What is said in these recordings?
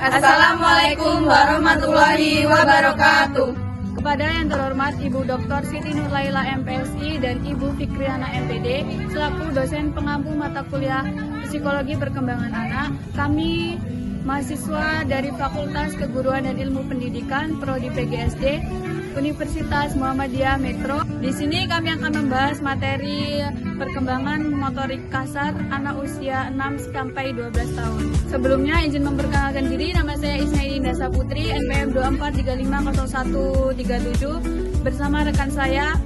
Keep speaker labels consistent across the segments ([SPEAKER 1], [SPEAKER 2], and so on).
[SPEAKER 1] Assalamualaikum warahmatullahi wabarakatuh.
[SPEAKER 2] Kepada yang terhormat Ibu Dr. Siti Nurlaila MPSI dan Ibu Fikriana MPD selaku dosen pengampu mata kuliah Psikologi Perkembangan Anak, kami mahasiswa dari Fakultas Keguruan dan Ilmu Pendidikan Prodi PGSD Universitas Muhammadiyah Metro. Di sini kami akan membahas materi perkembangan motorik kasar anak usia 6 sampai 12 tahun. Sebelumnya izin memperkenalkan diri, nama saya Isnaini Indasa Putri, NPM 24350137 bersama rekan saya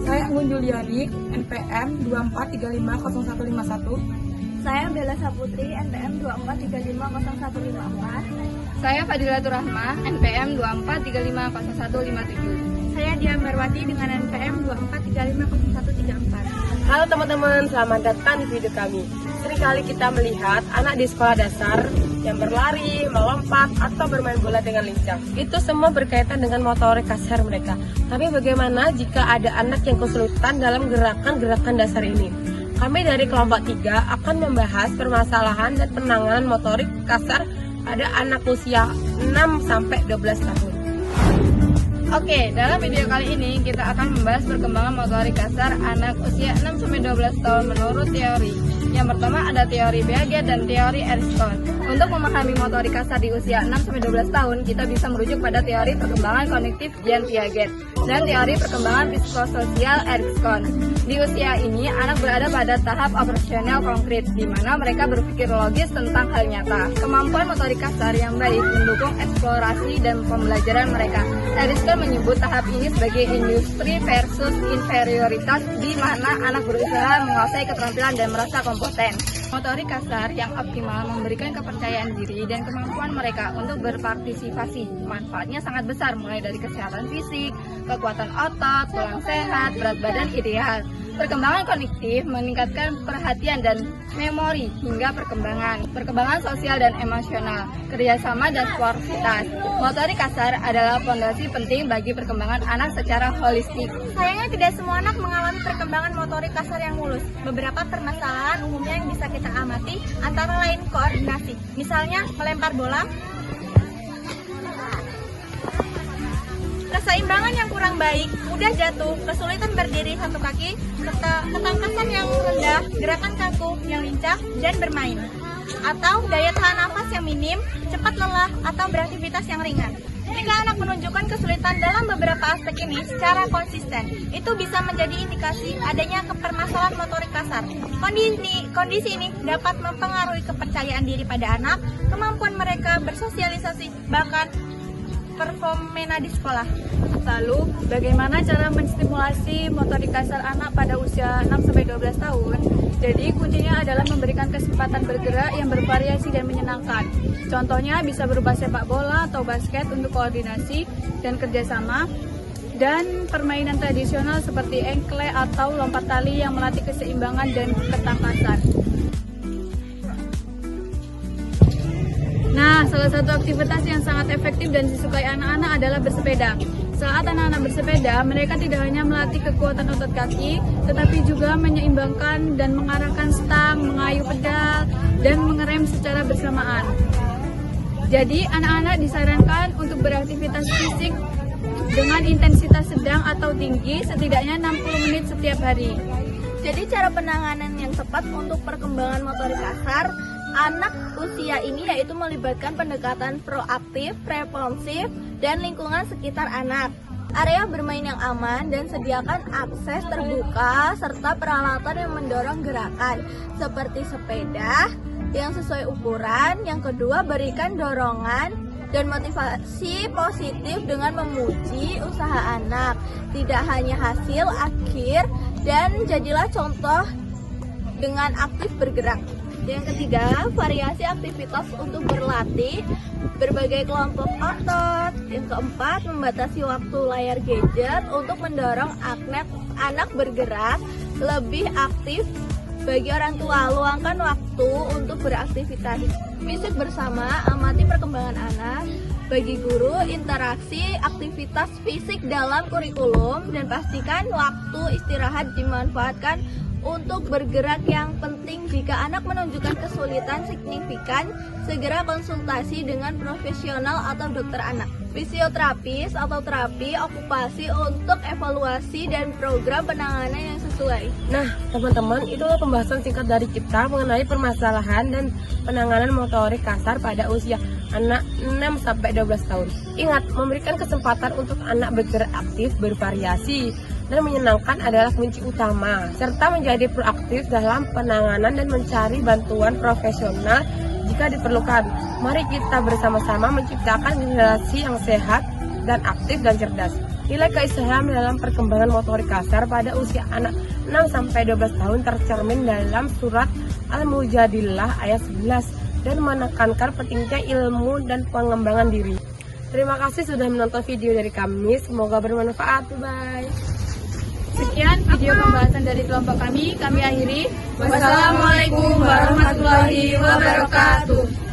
[SPEAKER 3] Anggun Juliani, NPM 24350151.
[SPEAKER 4] Saya Bella Saputri, NPM 24350154.
[SPEAKER 2] Saya Fadilatur Rahmah, NPM 24350157.
[SPEAKER 4] Saya Dian Marwati dengan NPM 24350134.
[SPEAKER 3] Halo teman-teman, selamat datang di video kami. Seringkali kita melihat anak di sekolah dasar yang berlari, melompat, atau bermain bola dengan lincah. Itu semua berkaitan dengan motorik kasar mereka. Tapi bagaimana jika ada anak yang kesulitan dalam gerakan-gerakan dasar ini? Kami dari kelompok 3 akan membahas permasalahan dan penanganan motorik kasar pada anak usia 6-12 tahun.
[SPEAKER 2] Oke, dalam video kali ini kita akan membahas perkembangan motorik kasar anak usia 6-12 tahun menurut teori. Yang pertama ada teori Piaget dan teori Erskine. Untuk memahami motorik kasar di usia 6-12 tahun, kita bisa merujuk pada teori perkembangan kognitif Jean Piaget dan teori perkembangan psikososial Erskine. Di usia ini, anak berada pada tahap operasional konkret, di mana mereka berpikir logis tentang hal nyata. Kemampuan motorik kasar yang baik mendukung eksplorasi dan pembelajaran mereka. Erskine menyebut tahap ini sebagai industri versus inferioritas, di mana anak berusaha menguasai keterampilan dan merasa kompeten. Motorik kasar yang optimal memberikan kepercayaan diri dan kemampuan mereka untuk berpartisipasi. Manfaatnya sangat besar, mulai dari kesehatan fisik, kekuatan otot, tulang sehat, berat badan ideal. Perkembangan kognitif meningkatkan perhatian dan memori hingga perkembangan sosial dan emosional, kerjasama dan sportivitas. Motorik kasar adalah fondasi penting bagi perkembangan anak secara holistik.
[SPEAKER 4] Sayangnya tidak semua anak mengalami perkembangan motorik kasar yang mulus. Beberapa permasalahan umumnya yang bisa kita amati antara lain koordinasi. Misalnya melempar bola, keseimbangan yang kurang baik, mudah jatuh, kesulitan berdiri satu kaki, ketangkasan yang rendah, gerakan kaku yang lincah, dan bermain. Atau daya tahan nafas yang minim, cepat lelah, atau beraktivitas yang ringan. Jika anak menunjukkan kesulitan dalam beberapa aspek ini secara konsisten, itu bisa menjadi indikasi adanya permasalahan motorik kasar. Kondisi ini dapat mempengaruhi kepercayaan diri pada anak, kemampuan mereka bersosialisasi, bahkan performa di sekolah.
[SPEAKER 2] Lalu, bagaimana cara menstimulasi motorik kasar anak pada usia 6-12 tahun? Jadi, kuncinya adalah memberikan kesempatan bergerak yang bervariasi dan menyenangkan. Contohnya bisa berupa sepak bola atau basket untuk koordinasi dan kerjasama, dan permainan tradisional seperti engklek atau lompat tali yang melatih keseimbangan dan ketangkasan. Nah, salah satu aktivitas yang sangat efektif dan disukai anak-anak adalah bersepeda. Saat anak-anak bersepeda, mereka tidak hanya melatih kekuatan otot kaki, tetapi juga menyeimbangkan dan mengarahkan stang, mengayuh pedal, dan mengerem secara bersamaan. Jadi, anak-anak disarankan untuk beraktivitas fisik dengan intensitas sedang atau tinggi, setidaknya 60 menit setiap hari.
[SPEAKER 4] Jadi cara penanganan yang tepat untuk perkembangan motorik kasar anak usia ini yaitu melibatkan pendekatan proaktif, responsif, dan lingkungan sekitar anak. Area bermain yang aman dan sediakan akses terbuka serta peralatan yang mendorong gerakan seperti sepeda yang sesuai ukuran. Yang kedua, berikan dorongan dan motivasi positif dengan memuji usaha anak, tidak hanya hasil akhir, dan jadilah contoh dengan aktif bergerak. Yang ketiga, variasi aktivitas untuk berlatih berbagai kelompok otot. Yang keempat, membatasi waktu layar gadget untuk mendorong anak bergerak lebih aktif. Bagi orang tua, luangkan waktu untuk beraktivitas fisik bersama, amati perkembangan anak. Bagi guru, interaksi aktivitas fisik dalam kurikulum, dan pastikan waktu istirahat dimanfaatkan Untuk bergerak yang penting, jika anak menunjukkan kesulitan signifikan, segera konsultasi dengan profesional atau dokter anak. Fisioterapis atau terapi okupasi untuk evaluasi dan program penanganan yang sesuai.
[SPEAKER 3] Nah, teman-teman, itulah pembahasan singkat dari kita mengenai permasalahan dan penanganan motorik kasar pada usia anak 6-12 tahun. Ingat, memberikan kesempatan untuk anak bergerak aktif, bervariasi, dan menyenangkan adalah kunci utama, serta menjadi proaktif dalam penanganan dan mencari bantuan profesional jika diperlukan. Mari kita bersama-sama menciptakan generasi yang sehat dan aktif dan cerdas. Nilai keislaman dalam perkembangan motorik kasar pada usia anak 6-12 tahun tercermin dalam surat Al-Mujadilah ayat 11 dan menekankan pentingnya ilmu dan pengembangan diri. Terima kasih sudah menonton video dari kami, semoga bermanfaat. Bye.
[SPEAKER 2] Sekian video pembahasan dari kelompok kami akhiri.
[SPEAKER 1] Wassalamualaikum warahmatullahi wabarakatuh.